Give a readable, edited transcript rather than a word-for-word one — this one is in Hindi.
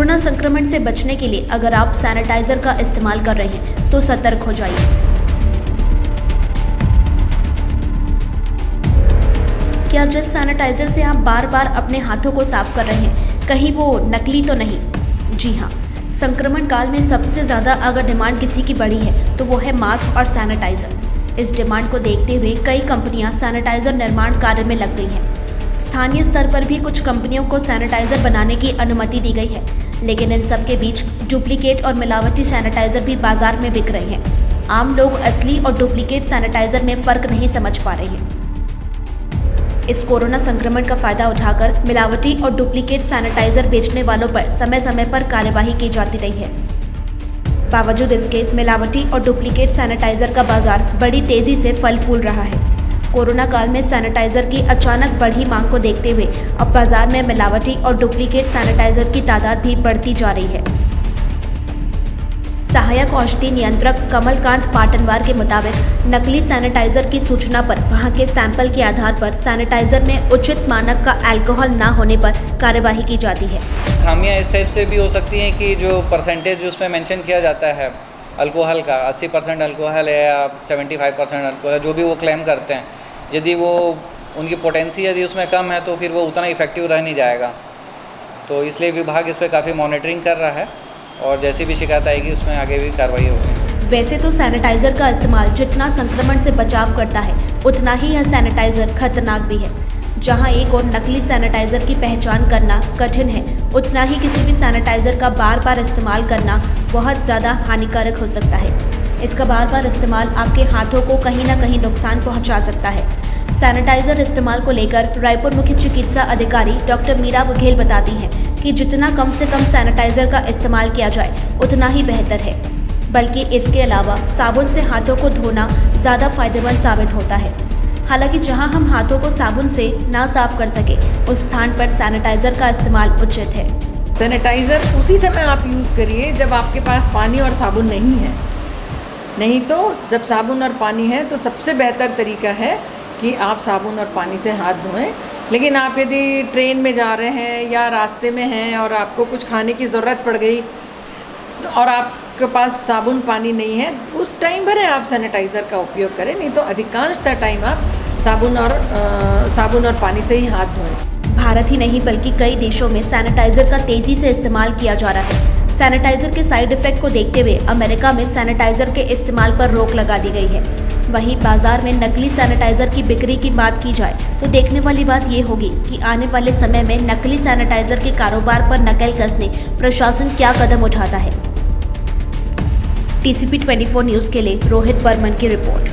कोरोना संक्रमण से बचने के लिए अगर आप सैनिटाइजर का इस्तेमाल कर रहे हैं तो सतर्क हो जाइए। क्या जिस सैनिटाइजर से आप बार बार अपने हाथों को साफ कर रहे हैं कहीं वो नकली तो नहीं? जी हाँ, संक्रमण काल में सबसे ज़्यादा अगर डिमांड किसी की बढ़ी है तो वो है मास्क और सैनिटाइजर। इस डिमांड को देखते हुए कई कंपनियां सैनिटाइजर निर्माण कार्य में लग गई हैं। स्थानीय स्तर पर भी कुछ कंपनियों को सैनिटाइजर बनाने की अनुमति दी गई है, लेकिन इन सब के बीच डुप्लीकेट और मिलावटी सैनिटाइजर भी बाजार में बिक रहे हैं। आम लोग असली और डुप्लीकेट सैनिटाइजर में फ़र्क नहीं समझ पा रहे हैं। इस कोरोना संक्रमण का फायदा उठाकर मिलावटी और डुप्लीकेट सैनिटाइजर बेचने वालों पर समय समय पर कार्यवाही की जाती रही है। बावजूद इसके मिलावटी और डुप्लीकेट सैनिटाइजर का बाजार बड़ी तेजी से फल फूल रहा है। कोरोना काल में सैनिटाइजर की अचानक बढ़ी मांग को देखते हुए अब बाजार में मिलावटी और डुप्लीकेट सैनिटाइजर की तादाद भी बढ़ती जा रही है। सहायक औषधि नियंत्रक कमलकांत पाटनवार के मुताबिक नकली सैनिटाइजर की सूचना पर वहां के सैंपल के आधार पर सैनिटाइजर में उचित मानक का अल्कोहल न होने पर कार्यवाही की जाती है। खामियां इस टाइप से भी हो सकती हैं कि जो परसेंटेज उसमें मेंशन किया जाता है अल्कोहल का 80% अल्कोहल है या 75% अल्कोहल, जो भी वो क्लेम करते हैं, यदि वो उनकी पोटेंसी यदि उसमें कम है तो फिर वो उतना इफेक्टिव रह नहीं जाएगा। तो इसलिए विभाग इस पर काफ़ी मॉनिटरिंग कर रहा है और जैसी भी शिकायत आएगी उसमें आगे भी कार्रवाई होगी। वैसे तो सैनिटाइजर का इस्तेमाल जितना संक्रमण से बचाव करता है उतना ही यह सैनिटाइजर खतरनाक भी है। जहां एक और नकली सैनिटाइजर की पहचान करना कठिन है, उतना ही किसी भी सैनिटाइजर का बार बार इस्तेमाल करना बहुत ज़्यादा हानिकारक हो सकता है। इसका बार बार इस्तेमाल आपके हाथों को कहीं ना कहीं नुकसान पहुंचा सकता है। सैनिटाइजर इस्तेमाल को लेकर रायपुर मुख्य चिकित्सा अधिकारी डॉक्टर मीरा बघेल बताती हैं कि जितना कम से कम सैनिटाइजर का इस्तेमाल किया जाए उतना ही बेहतर है, बल्कि इसके अलावा साबुन से हाथों को धोना ज़्यादा फायदेमंद साबित होता है। हालांकि जहां हम हाथों को साबुन से ना साफ कर सके उस स्थान पर सैनिटाइजर का इस्तेमाल उचित है। सैनिटाइज़र उसी समय आप यूज़ करिए जब आपके पास पानी और साबुन नहीं है। नहीं तो जब साबुन और पानी है तो सबसे बेहतर तरीका है कि आप साबुन और पानी से हाथ धोएं। लेकिन आप यदि ट्रेन में जा रहे हैं या रास्ते में हैं और आपको कुछ खाने की ज़रूरत पड़ गई और आपके पास साबुन पानी नहीं है, उस टाइम भरे आप सैनिटाइज़र का उपयोग करें। नहीं तो अधिकांशतः टाइम आप साबुन और पानी से ही हाथ धोएं। भारत ही नहीं बल्कि कई देशों में सैनिटाइजर का तेजी से इस्तेमाल किया जा रहा है। सैनिटाइजर के साइड इफेक्ट को देखते हुए अमेरिका में सैनिटाइजर के इस्तेमाल पर रोक लगा दी गई है। वहीं बाजार में नकली सैनिटाइजर की बिक्री की बात की जाए तो देखने वाली बात ये होगी कि आने वाले समय में नकली सैनिटाइजर के कारोबार पर नकेल कसने प्रशासन क्या कदम उठाता है। TCP 24 न्यूज़ के लिए रोहित बर्मन की रिपोर्ट।